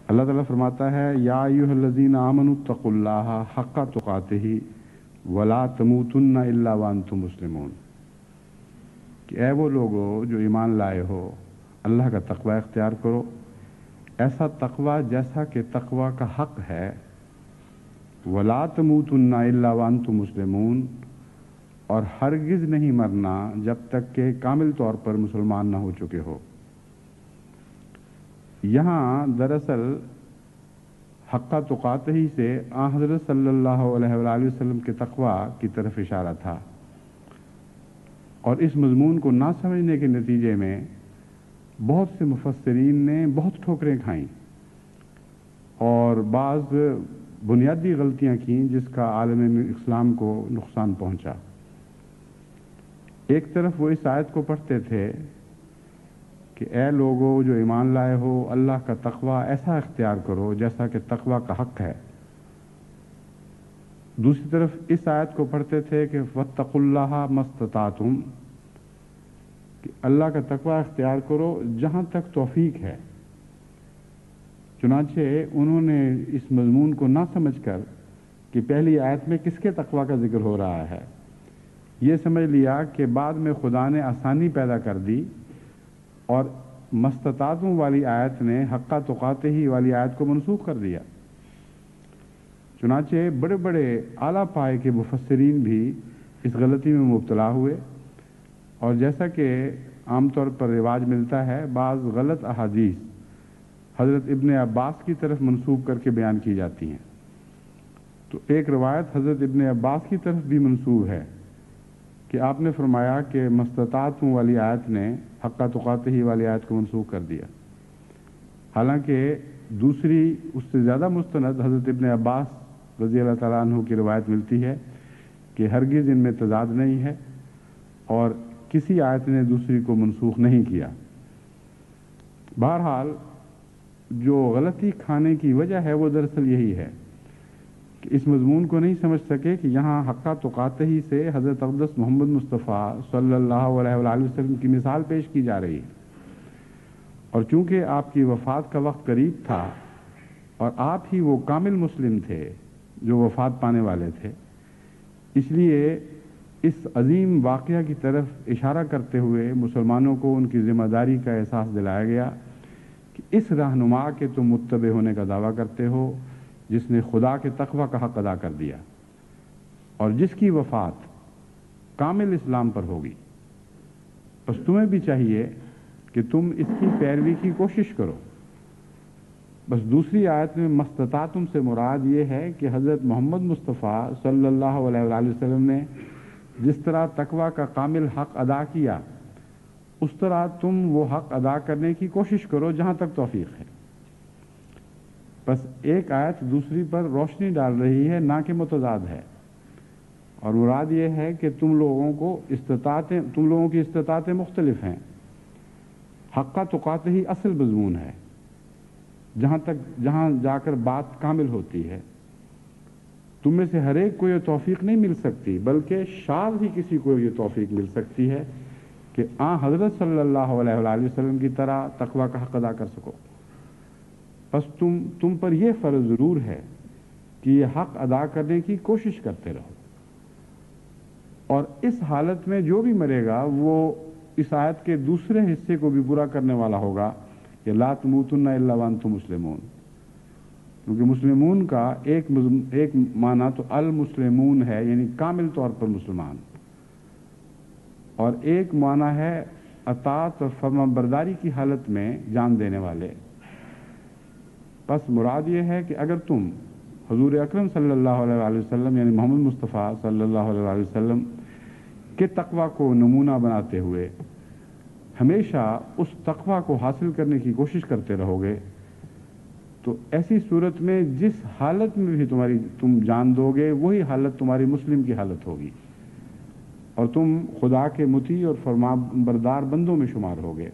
اللہ تعالیٰ فرماتا ہے یا ایھا الذین آمنوا اتقوا اللہ حق تقاتہ ولا تموتن الا وانتم مسلمون، کہ اے وہ لوگو جو ایمان لائے ہو اللہ کا تقوی اختیار کرو، ایسا تقوی جیسا کہ تقوی کا حق ہے، ولا تموتن الا وانتم مسلمون، اور ہرگز نہیں مرنا جب تک کہ کامل طور پر مسلمان نہ ہو چکے ہو۔ یہاں دراصل حق تقاتہ سے آن حضرت صلی اللہ علیہ وآلہ وسلم کے تقوی کی طرف اشارہ تھا، اور اس مضمون کو نہ سمجھنے کے نتیجے میں بہت سے مفسرین نے بہت ٹھوکریں کھائیں اور بعض بنیادی غلطیاں کیں جس کا عالم اسلام کو نقصان پہنچا۔ ایک طرف وہ اس آیت کو پڑھتے تھے کہ اے لوگو جو ایمان لائے ہو اللہ کا تقوی ایسا اختیار کرو جیسا کہ تقوی کا حق ہے، دوسری طرف اس آیت کو پڑھتے تھے کہ واتقوا اللہ ما استطعتم، کہ اللہ کا تقوی اختیار کرو جہاں تک توفیق ہے۔ چنانچہ انہوں نے اس مضمون کو نہ سمجھ کر کہ پہلی آیت میں کس کے تقوی کا ذکر ہو رہا ہے، یہ سمجھ لیا کہ بعد میں خدا نے آسانی پیدا کر دی اور مستطاعتم والی آیت نے حق تقاتہ والی آیت کو منسوخ کر دیا۔ چنانچہ بڑے بڑے اعلیٰ پائے کے مفسرین بھی اس غلطی میں مبتلا ہوئے، اور جیسا کہ عام طور پر رواج ملتا ہے بعض غلط احادیث حضرت ابن عباس کی طرف منسوب کر کے بیان کی جاتی ہیں۔ تو ایک روایت حضرت ابن عباس کی طرف بھی منسوب ہے کہ آپ نے فرمایا کہ مستطاعتم والی آیت نے حق تقاتہ والی آیت کو منسوخ کر دیا، حالانکہ دوسری اس سے زیادہ مستند حضرت ابن عباس رضی اللہ تعالیٰ عنہ کی روایت ملتی ہے کہ ہرگز ان میں تضاد نہیں ہے اور کسی آیت نے دوسری کو منسوخ نہیں کیا۔ بہرحال جو غلطی کھانے کی وجہ ہے وہ دراصل یہی ہے کہ اس مضمون کو نہیں سمجھ سکے کہ یہاں حق تقاتہ سے حضرت اقدس محمد مصطفیٰ صلی اللہ علیہ وآلہ وسلم کی مثال پیش کی جا رہی ہے، اور چونکہ آپ کی وفات کا وقت قریب تھا اور آپ ہی وہ کامل مسلم تھے جو وفات پانے والے تھے، اس لیے اس عظیم واقعہ کی طرف اشارہ کرتے ہوئے مسلمانوں کو ان کی ذمہ داری کا احساس دلایا گیا کہ اس رہنما کے تم متبع ہونے کا دعویٰ کرتے ہو جس نے خدا کے تقوی کا حق ادا کر دیا اور جس کی وفات کامل اسلام پر ہوگی، بس تمہیں بھی چاہیے کہ تم اس کی پیروی کی کوشش کرو۔ بس دوسری آیت میں مستطاعتم سے مراد یہ ہے کہ حضرت محمد مصطفیٰ صلی اللہ علیہ وآلہ وسلم نے جس طرح تقوی کا کامل حق ادا کیا اس طرح تم وہ حق ادا کرنے کی کوشش کرو جہاں تک توفیق ہے۔ بس ایک آیت دوسری پر روشنی ڈال رہی ہے، نہ کہ متضاد ہے، اور مراد یہ ہے کہ تم لوگوں کی استطاعتیں مختلف ہیں۔ حق تقاتہ اصل مضمون ہے جہاں جا کر بات کامل ہوتی ہے۔ تم میں سے ہر ایک کو یہ توفیق نہیں مل سکتی، بلکہ شاذ ہی کسی کو یہ توفیق مل سکتی ہے کہ حضرت صلی اللہ علیہ وآلہ وسلم کی طرح تقوی کا حق ادا کر سکو۔ بس تم پر یہ فرض ضرور ہے کہ یہ حق ادا کرنے کی کوشش کرتے رہو، اور اس حالت میں جو بھی مرے گا وہ اس آیت کے دوسرے حصے کو بھی پورا کرنے والا ہوگا کہ لا تموتن الا وانتم مسلمون، کیونکہ مسلمون کا ایک معنی تو المسلمون ہے یعنی کامل طور پر مسلمان، اور ایک معنی ہے اطاعت اور فرمانبرداری کی حالت میں جان دینے والے۔ بس مراد یہ ہے کہ اگر تم حضور اکرم صلی اللہ علیہ وآلہ وسلم یعنی محمد مصطفیٰ صلی اللہ علیہ وآلہ وسلم کے تقوی کو نمونہ بناتے ہوئے ہمیشہ اس تقوی کو حاصل کرنے کی کوشش کرتے رہو گے، تو ایسی صورت میں جس حالت میں بھی تم جان دو گے وہی حالت تمہاری مسلم کی حالت ہوگی، اور تم خدا کے مطیع اور فرمانبردار بندوں میں شمار ہوگے۔